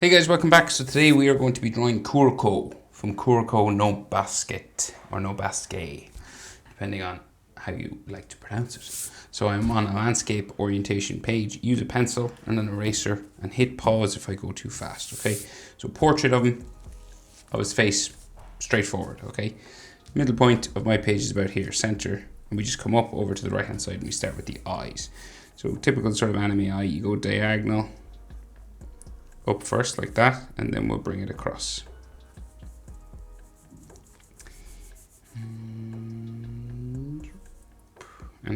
Hey guys, welcome back. So today we are going to be drawing Kuroko from Kuroko No Basuke or No Basuke, depending on how you like to pronounce it. So I'm on a landscape orientation page. Use a pencil and an eraser and hit pause if I go too fast, okay? So portrait of him, of his face, straight forward, okay? Middle point of my page is about here, center, and we just come up over to the right hand side and we start with the eyes. So typical sort of anime eye, you go diagonal, up first like that, and then we'll bring it across. And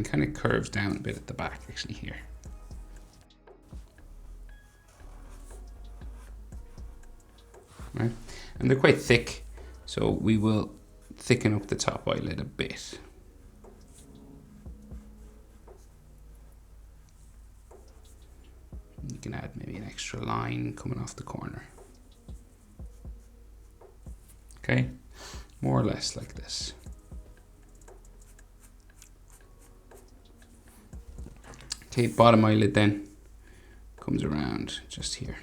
kind of curves down a bit at the back actually here. Right, and they're quite thick, so we will thicken up the top eyelid a bit. You can add maybe an extra line coming off the corner. Okay, more or less like this. Okay, bottom eyelid then comes around just here.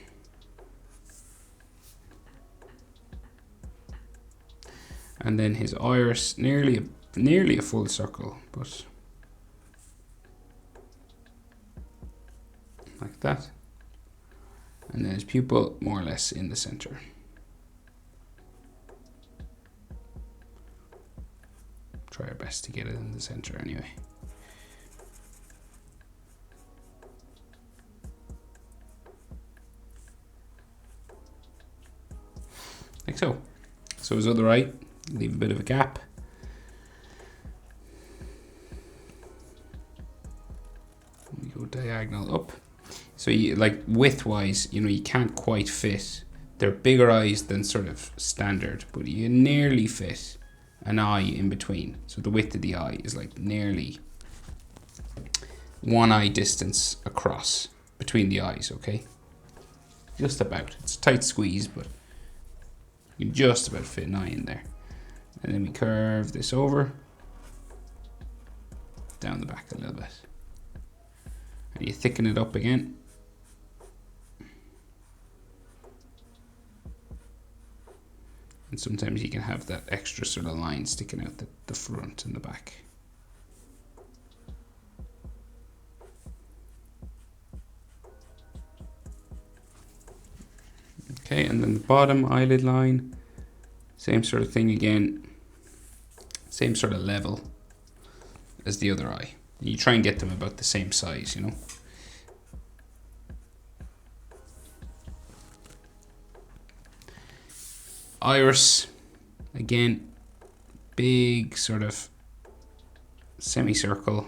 And then his iris, nearly a full circle, but like that. And then his pupil more or less in the center. Try our best to get it in the center anyway. Like so. So his other eye, leave a bit of a gap. We go diagonal up. So you, like width wise, you know, you can't quite fit. They're bigger eyes than sort of standard, but you nearly fit an eye in between. So the width of the eye is like nearly one eye distance across between the eyes, okay? Just about. It's a tight squeeze, but you can just about fit an eye in there. And then we curve this over, down the back a little bit. And you thicken it up again. And sometimes you can have that extra sort of line sticking out the front and the back. Okay, and then the bottom eyelid line, same sort of thing again, same sort of level as the other eye. And you try and get them about the same size, you know. Iris, again, big sort of semicircle,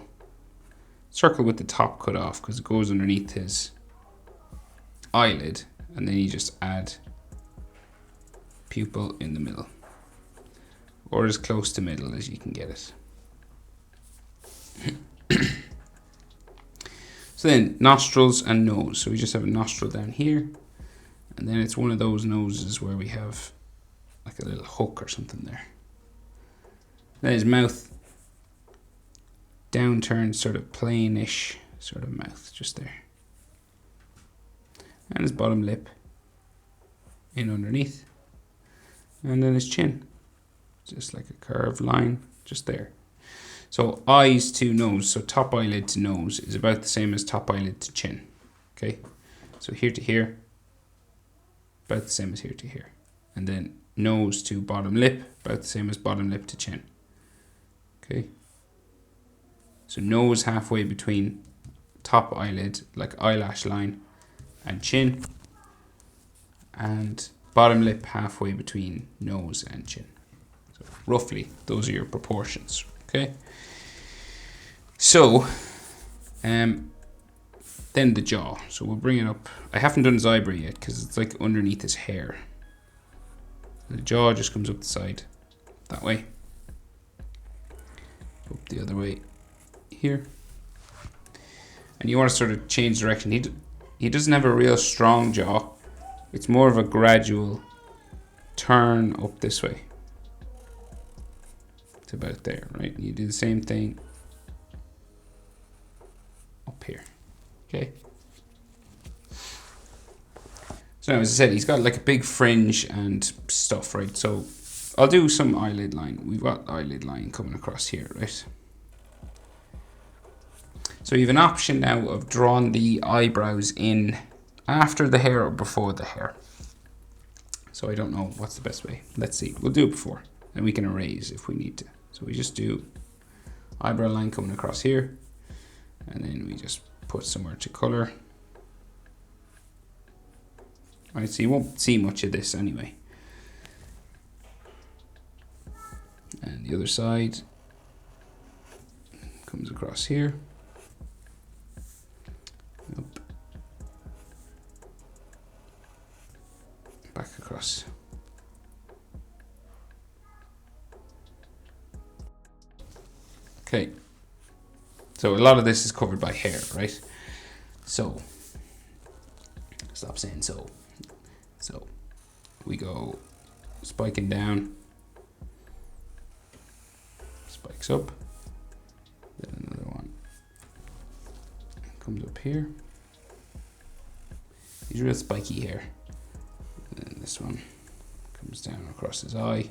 circle with the top cut off because it goes underneath his eyelid, and then you just add pupil in the middle, or as close to middle as you can get it. So then nostrils and nose. So we just have a nostril down here, and then it's one of those noses where we have like a little hook or something there. Then his mouth, downturned, sort of plainish sort of mouth, just there. And his bottom lip in underneath. And then his chin, just like a curved line, just there. So eyes to nose, so top eyelid to nose is about the same as top eyelid to chin. Okay, so here to here, about the same as here to here. And then nose to bottom lip, about the same as bottom lip to chin. Okay, so nose halfway between top eyelid, like eyelash line, and chin, and bottom lip halfway between nose and chin. So roughly, those are your proportions. Okay, so then the jaw. So we'll bring it up. I haven't done his eyebrow yet because it's like underneath his hair. The jaw just comes up the side that way, up the other way here, and you want to sort of change direction. He doesn't have a real strong jaw. It's more of a gradual turn up this way. It's about there, right? And you do the same thing up here. Okay. So now, as I said, he's got like a big fringe and stuff, right? So I'll do some eyelid line. We've got eyelid line coming across here, right? So you have an option now of drawing the eyebrows in after the hair or before the hair. So I don't know what's the best way. Let's see. We'll do it before, and we can erase if we need to. So we just do eyebrow line coming across here, and then we just put somewhere to color. Alright, so you won't see much of this anyway. And the other side comes across here. Up. Back across. Okay. So a lot of this is covered by hair, right? So, stop saying so. So, we go spiking down, spikes up, then another one comes up here. He's real spiky hair. And then this one comes down across his eye.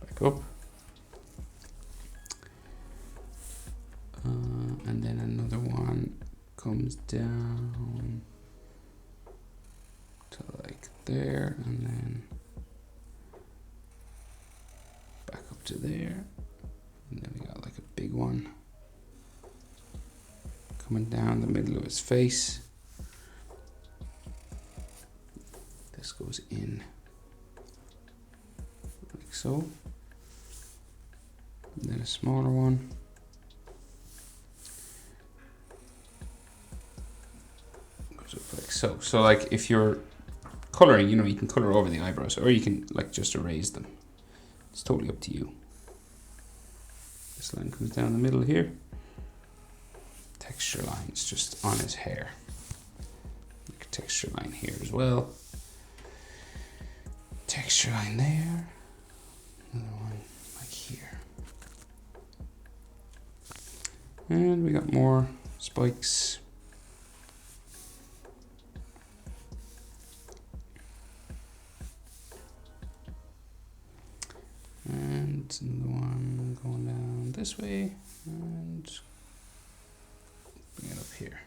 Back up. And then another one comes down to like there, and then back up to there, and then we got like a big one coming down the middle of his face. This goes in like so, and then a smaller one. Like so. So like if you're coloring, you know, you can color over the eyebrows, or you can like just erase them. It's totally up to you. This line comes down the middle here. Texture lines just on his hair. Like a texture line here as well. Texture line there. Another one like here. And we got more spikes. And another one going down this way and bring it up here.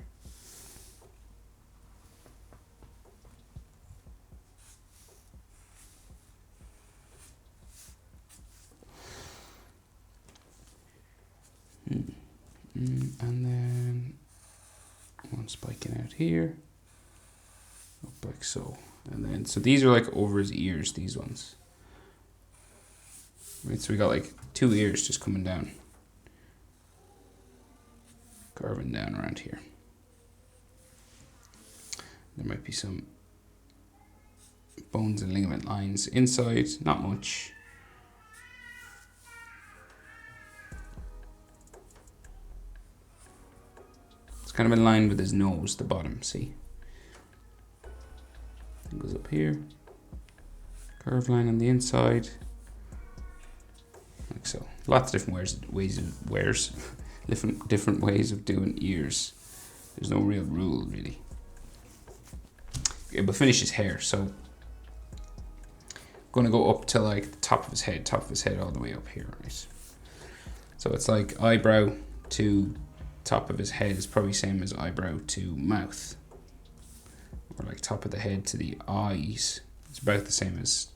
And then one spiking out here, up like so. And then, so these are like over his ears, these ones. Right, so we got like 2 ears just coming down, carving down around here. There might be some bones and ligament lines inside, not much. It's kind of in line with his nose, the bottom, see? It goes up here, curved line on the inside. Like so. Lots of different different ways of doing ears. There's no real rule really. Okay, but finish his hair. So I'm gonna go up to like the top of his head all the way up here, right? So it's like eyebrow to top of his head is probably same as eyebrow to mouth. Or like top of the head to the eyes. It's about the same as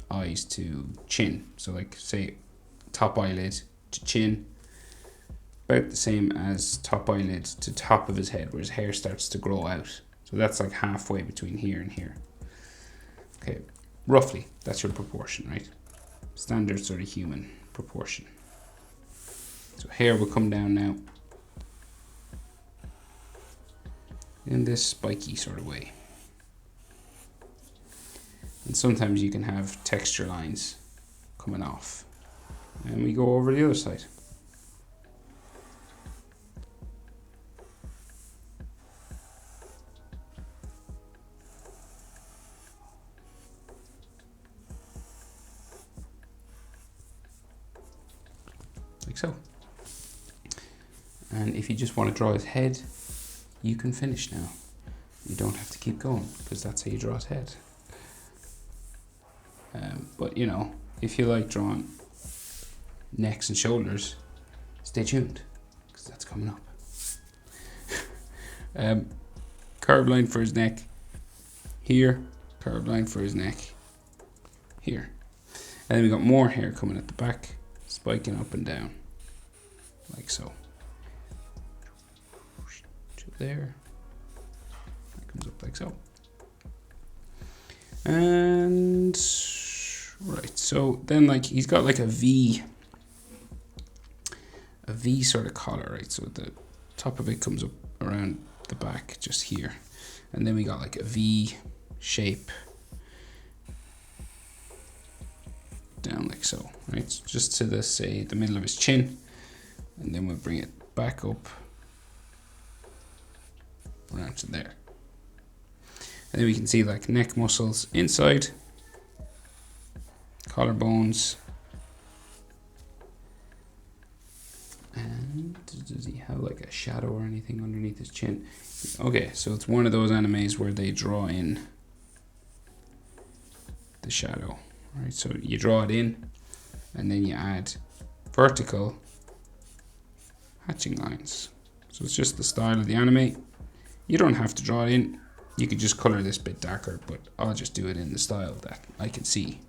eyes to chin. So like say top eyelid to chin, about the same as top eyelid to top of his head, where his hair starts to grow out. So that's like halfway between here and here. Okay, roughly, that's your proportion, right? Standard sort of human proportion. So hair will come down now in this spiky sort of way. And sometimes you can have texture lines coming off. And we go over the other side. Like so. And if you just want to draw his head, you can finish now. You don't have to keep going, because that's how you draw his head. But you know, if you like drawing necks and shoulders, stay tuned, because that's coming up. Curved line for his neck here, curved line for his neck here. And then we got more hair coming at the back, spiking up and down, like so. To there, that comes up like so. And right, so then like he's got like a V sort of collar, right? So the top of it comes up around the back just here, and then we got like a V shape down like so, right? So just to the, say, the middle of his chin, and then we'll bring it back up around to there. And then we can see like neck muscles inside, collarbones, and does he have like a shadow or anything underneath his chin? Okay, so it's one of those animes where they draw in the shadow, right? So you draw it in, and then you add vertical hatching lines. So it's just the style of the anime. You don't have to draw it in. You could just color this bit darker, but I'll just do it in the style that I can see.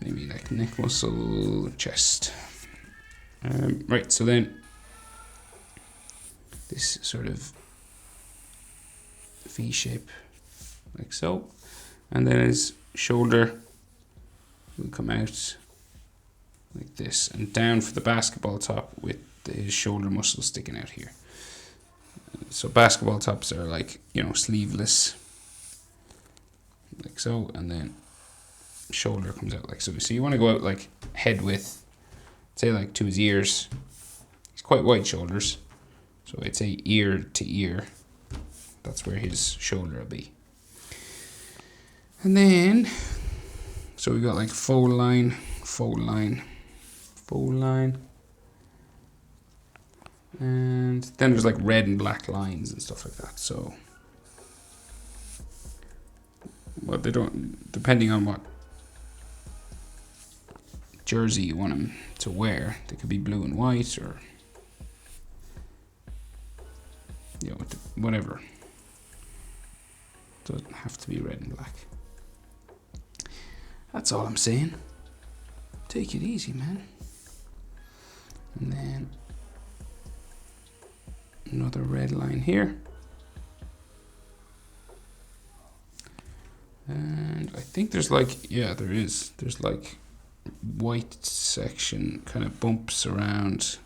Maybe like neck muscle, chest. Right, so then this sort of V shape, like so, and then his shoulder will come out like this, and down for the basketball top with his shoulder muscle sticking out here. So basketball tops are like, you know, sleeveless, like so, and then shoulder comes out like so. So you want to go out like head width, say like to his ears. He's quite wide shoulders, so I'd say ear to ear. That's where his shoulder will be. And then, so we got like fold line, fold line, fold line. And then there's like red and black lines and stuff like that. So, well, they don't, depending on what jersey you want him to wear, they could be blue and white, or, you know, whatever. Doesn't have to be red and black. That's all I'm saying. Take it easy, man. And then another red line here. And I think there's like, yeah, there is. There's like white section kind of bumps around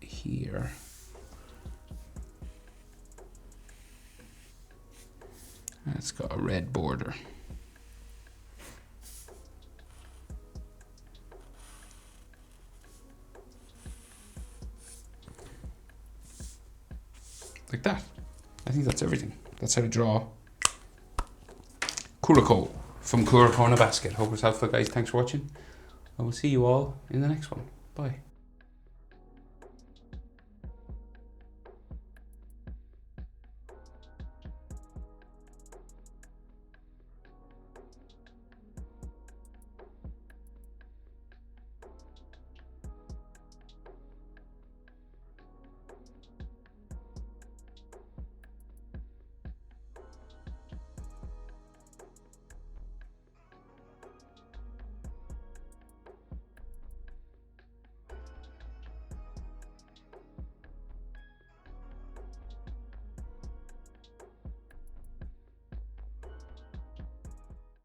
here. And it's got a red border. Like that. I think that's everything. That's how to draw Kuroko from Kuroko No Basuke. Hope it's helpful, guys. Thanks for watching. I will see you all in the next one. Bye.